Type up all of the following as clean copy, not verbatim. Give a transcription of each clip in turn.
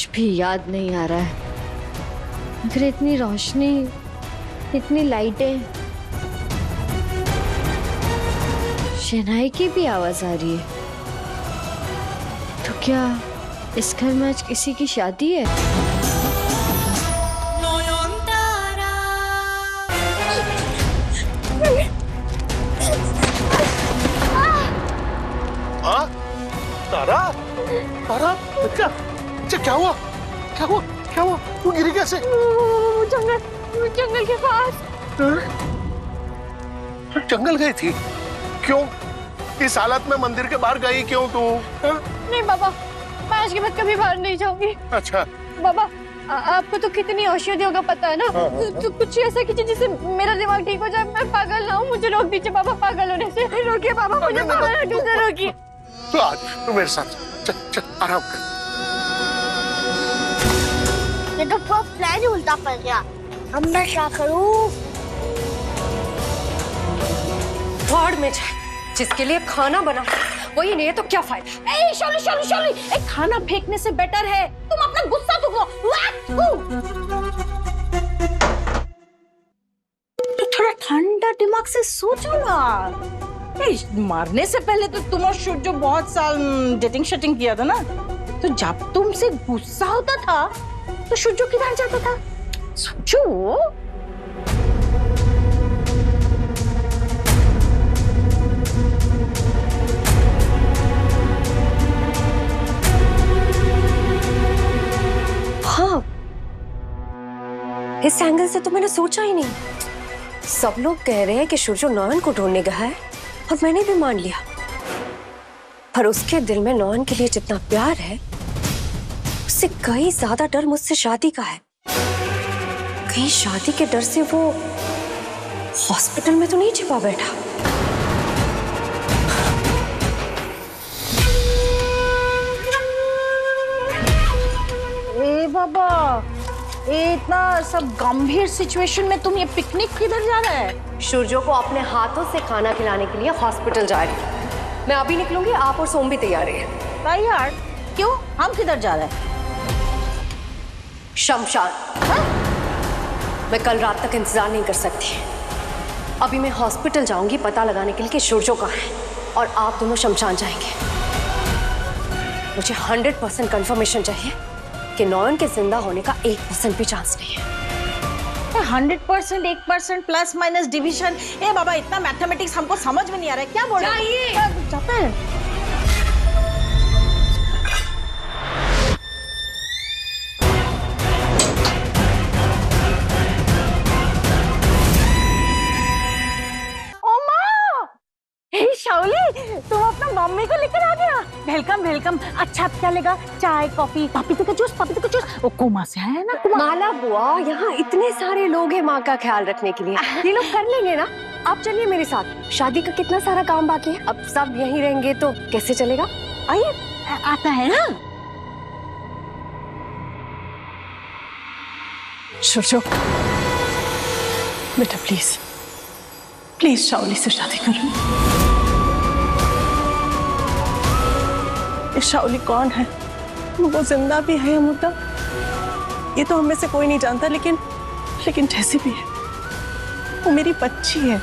कुछ भी याद नहीं आ रहा है, मगर इतनी रोशनी, इतनी लाइटें, शहनाई की भी आवाज आ रही है। तो क्या इस घर में आज किसी की शादी है? हाँ? तारा? तारा? बच्चा? बच्चा क्या हुआ? क्या हुआ? क्या हुआ? तू गिरी कैसे? जंगल के पास। जंगल गई थी? क्यों? इस हालत में मंदिर के बाहर गई क्यों तू? नहीं बाबा, मैं आज के बाद कभी बाहर नहीं जाऊंगी। अच्छा। बाबा, आपको तो कितनी औषधियों का पता है ना। तो कुछ ऐसा कीजिए जिससे मेरा दिमाग ठीक हो जाए, मैं पागल ना हूँ। मुझे रोक दीजिए बाबा, पागल होने से रोकिए बाबा, मुझे पागल होने से रोकिए। तो आज तू मेरे साथ चल, चल आराम कर। ये तो पूरा प्लान ही उल्टा पड़ गया। अब मैं क्या करूं? वार्ड में जाए, जिसके लिए खाना बना वही नहीं है तो क्या फायदा? ए शाली शाली शाली, एक खाना फेंकने से बेटर है तुम अपना गुस्सा थूको। तो थोड़ा ठंडा दिमाग से सोचो ना। मारने से पहले तो तुम और शुर्जो बहुत साल डेटिंग शटिंग किया था ना। तो जब तुमसे गुस्सा होता था तो शुर्जो किधर जाता था? सोचो। हाँ, इस एंगल से तो मैंने सोचा ही नहीं। सब लोग कह रहे हैं कि शुर्जो नॉयन को ढूंढने गया है और मैंने भी मान लिया। पर उसके दिल में नॉयन के लिए जितना प्यार है, उससे कहीं ज्यादा डर मुझसे शादी का है। कहीं शादी के डर से वो हॉस्पिटल में तो नहीं छिपा बैठा। ए बाबा, ये इतना सब गंभीर सिचुएशन में तुम ये पिकनिक किधर जा रहा है? शुर्जो को अपने हाथों से खाना खिलाने के लिए हॉस्पिटल जा रही है। मैं अभी निकलूंगी, आप और सोम भी तैयार है। तैयार? क्यों? हम किधर जा रहे हैं? शमशान। मैं कल रात तक इंतजार नहीं कर सकती। अभी मैं हॉस्पिटल जाऊंगी पता लगाने के लिए कि शुर्जो कहाँ है, और आप दोनों शमशान जाएंगे। मुझे 100% कंफर्मेशन चाहिए कि नॉयन के जिंदा होने का 1% भी चांस नहीं है। 100%, 1% प्लस माइनस डिविजन। ए बाबा, इतना मैथमेटिक्स हमको समझ में नहीं आ रहा है। क्या बोल रहे हैं? जाता है। शाओली, तुम अपना मम्मी को लेकर आ गया। Welcome welcome. अच्छा, क्या लेगा? चाय, कॉफी, पपीते का जूस, पपीते का जूस। वो कोमा से है ना? माला बुआ, यहाँ इतने सारे लोग हैं माँ का ख्याल रखने के लिए, ये लोग कर लेंगे ना। आप चलिए मेरे साथ, शादी का कितना सारा काम बाकी है। अब सब यहीं रहेंगे तो कैसे चलेगा? आइए, आता है ना। शुर्जो, बेटा प्लीज प्लीज शाओली से शादी करो। ये शाओली कौन है? वो जिंदा भी है या मुर्दा, ये तो हम में से कोई नहीं जानता, लेकिन जैसी भी है वो मेरी बच्ची है।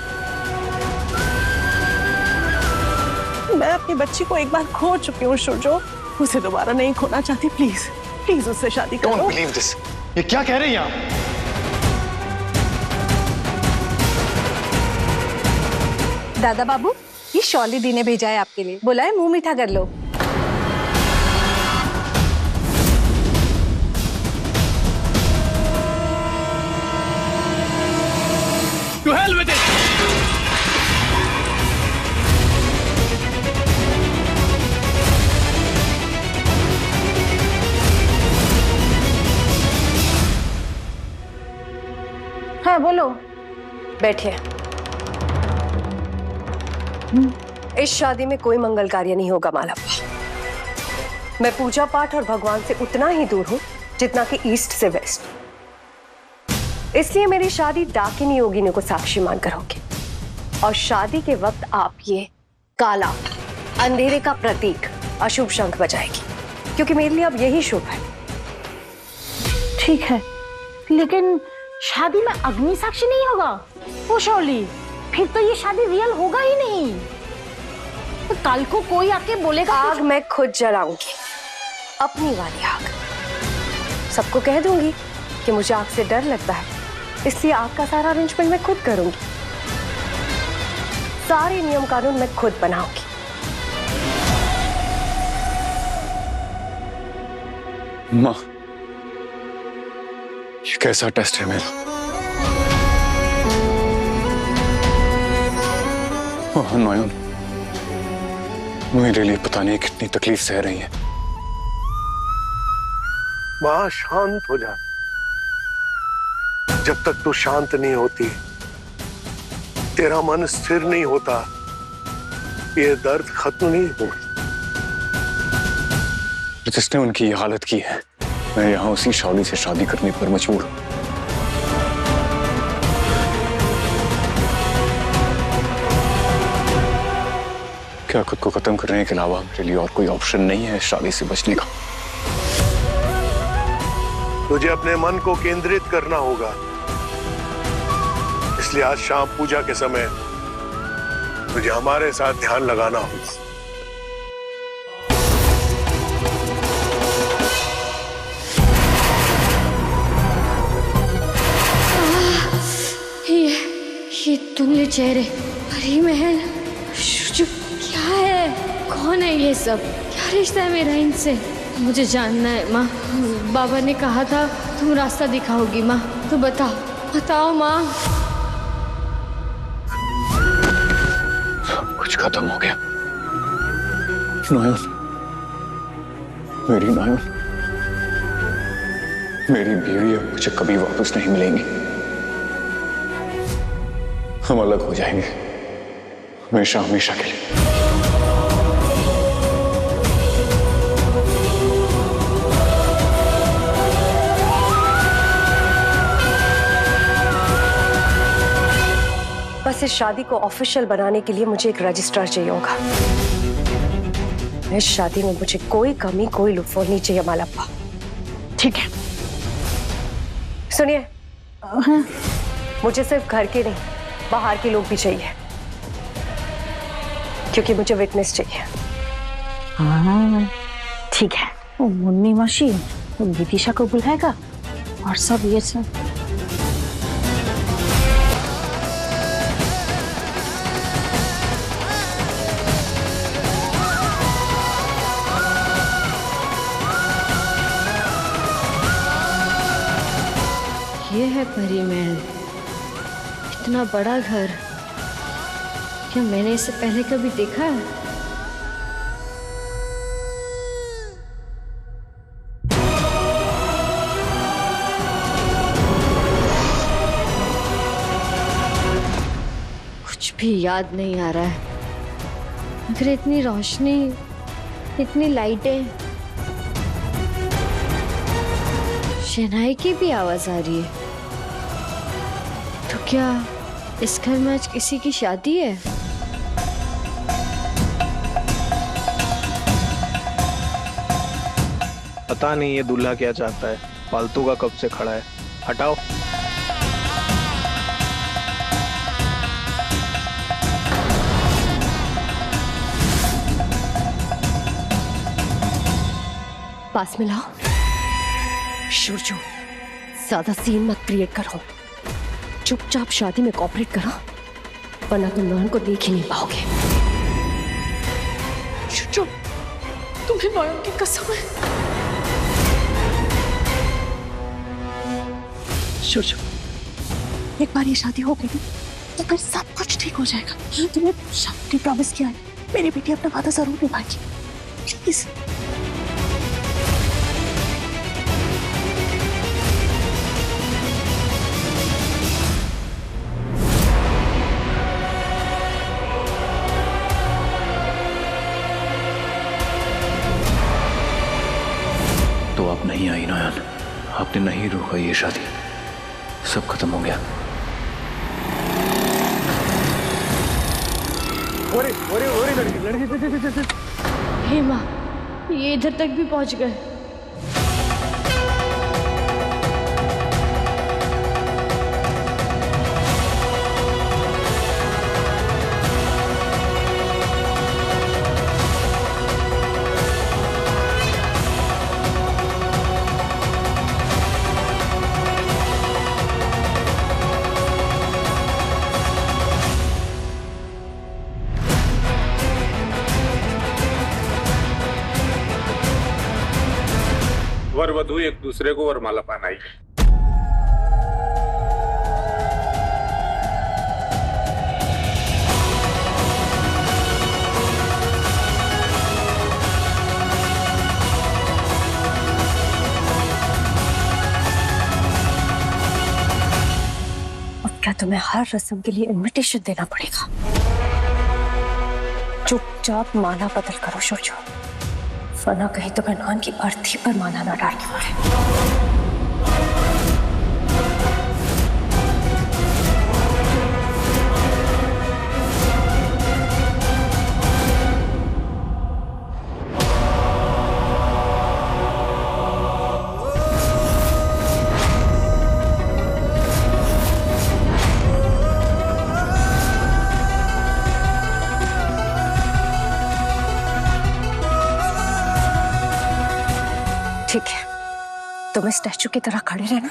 मैं अपनी बच्ची को एक बार खो चुकी हूँ शुर्जो, उसे दोबारा नहीं खोना चाहती। प्लीज प्लीज उससे शादी करो। Don't believe this. ये क्या कह रही हैं आप? दादा बाबू, ये शॉली दी ने भेजा है आपके लिए, बोला है मुंह मीठा कर लो। To hell with it! हाँ बोलो। बैठिए। इस शादी में कोई मंगल कार्य नहीं होगा माला बुआ। मैं पूजा पाठ और भगवान से उतना ही दूर हूं जितना कि ईस्ट से वेस्ट। इसलिए मेरी शादी डाकिनी योगिनी को साक्षी मानकर होगी, और शादी के वक्त आप ये काला अंधेरे का प्रतीक अशुभ शंख बजाएगी, क्योंकि मेरे लिए अब यही शुभ है। ठीक है, लेकिन शादी में अग्नि साक्षी नहीं होगा वो शौली, फिर तो ये शादी रियल होगा ही नहीं। तो कल को कोई आके बोलेगा आग मैं खुद जलाऊंगी, अपनी वाली आग। सबको कह दूंगी कि मुझे आग से डर लगता है, इसलिए आग का सारा अरेंजमेंट मैं खुद करूंगी, सारे नियम कानून मैं खुद बनाऊंगी। माँ, ये कैसा टेस्ट है मेरा? ओह नयन, मेरे लिए पता नहीं कितनी तकलीफ सह रही है। माँ शांत हो जा, जब तक तू शांत नहीं होती, तेरा मन स्थिर नहीं होता, ये दर्द खत्म नहीं होगा। जिसने उनकी ये हालत की है, मैं यहाँ उसी शौली से शादी करने पर मजबूर हूँ। क्या खुद को खत्म करने के अलावा मेरे लिए और कोई ऑप्शन नहीं है शादी से बचने का? तुझे अपने मन को केंद्रित करना होगा, इसलिए आज शाम पूजा के समय तुझे हमारे साथ ध्यान लगाना होगा। ये धुंधले चेहरे, परी महल, क्या है, कौन है ये सब, क्या रिश्ता है मेरा इनसे, मुझे जानना है माँ। बाबा ने कहा था तुम रास्ता दिखाओगी माँ, तो बताओ बताओ माँ। सब कुछ खत्म हो गया। नयन, मेरी नयन, मेरी बीवी अब मुझे कभी वापस नहीं मिलेंगी। हम अलग हो जाएंगे हमेशा हमेशा के लिए। बस इस शादी को ऑफिशियल बनाने के लिए मुझे एक रजिस्ट्रार चाहिए होगा। इस शादी में मुझे कोई कमी, कोई लुफोल नहीं चाहिए मालप्पा। ठीक है। सुनिए, मुझे सिर्फ घर के नहीं, बाहर के लोग भी चाहिए, क्योंकि मुझे विटनेस चाहिए। हाँ ठीक है, वो मुन्नी मासी वो विदिशा को बुलाएगा और सब ये सब। ये है परी महल, इतना बड़ा घर, क्या मैंने इससे पहले कभी देखा है? कुछ भी याद नहीं आ रहा है, मगर इतनी रोशनी, इतनी लाइटें, शहनाई की भी आवाज आ रही है। तो क्या इस घर में आज किसी की शादी है? पता नहीं ये दूल्हा क्या चाहता है, फालतू का कब से खड़ा है, हटाओ। पास में लाओ। शुरजू, ज्यादा सीन मत क्रिएट करो, चुपचाप शादी में कोऑपरेट करो, वरना तुम नयन को देख ही नहीं पाओगे। शुरजू, तुम्हें नयन की कसम है। शुरजू, एक बार ये शादी हो गई तो फिर सब कुछ ठीक हो जाएगा। तुम्हें शादी प्रॉमिस किया है, मेरी बेटी अपना वादा जरूर निभाएगी, प्लीज। तो आप नहीं आई नयन, आपने नहीं रोका ये शादी, सब खत्म हो गया। हे माँ, ये इधर तक भी पहुंच गए। वधू एक दूसरे को वरमाला पहनाई। अब क्या तुम्हें हर रस्म के लिए इनविटेशन देना पड़ेगा? चुपचाप माला बदल करो शोजो, वरना कहीं तुम्हें नॉन की अर्थी पर माला ना डालनी पड़े। ठीक है, तुम्हें स्टैचू की तरह खड़े रहना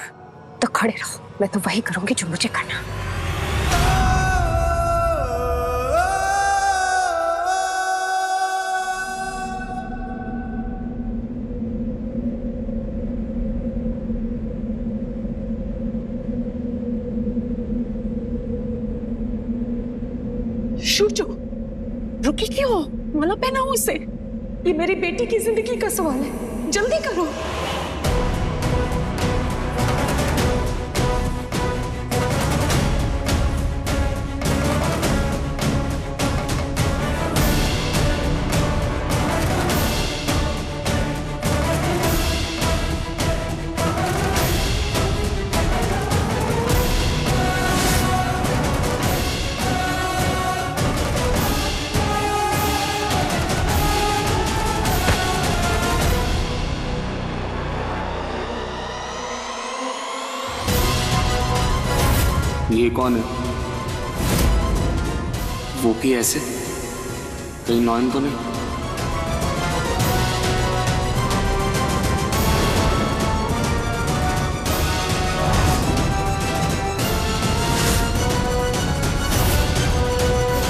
तो खड़े रहो, मैं तो वही करूंगी जो मुझे करना। शूजो, रुकी क्यों? माला पहनाओ उसे। ये मेरी बेटी की जिंदगी का सवाल है, जल्दी करो। ये कौन है? वो भी ऐसे? कहीं नॉन तो नहीं?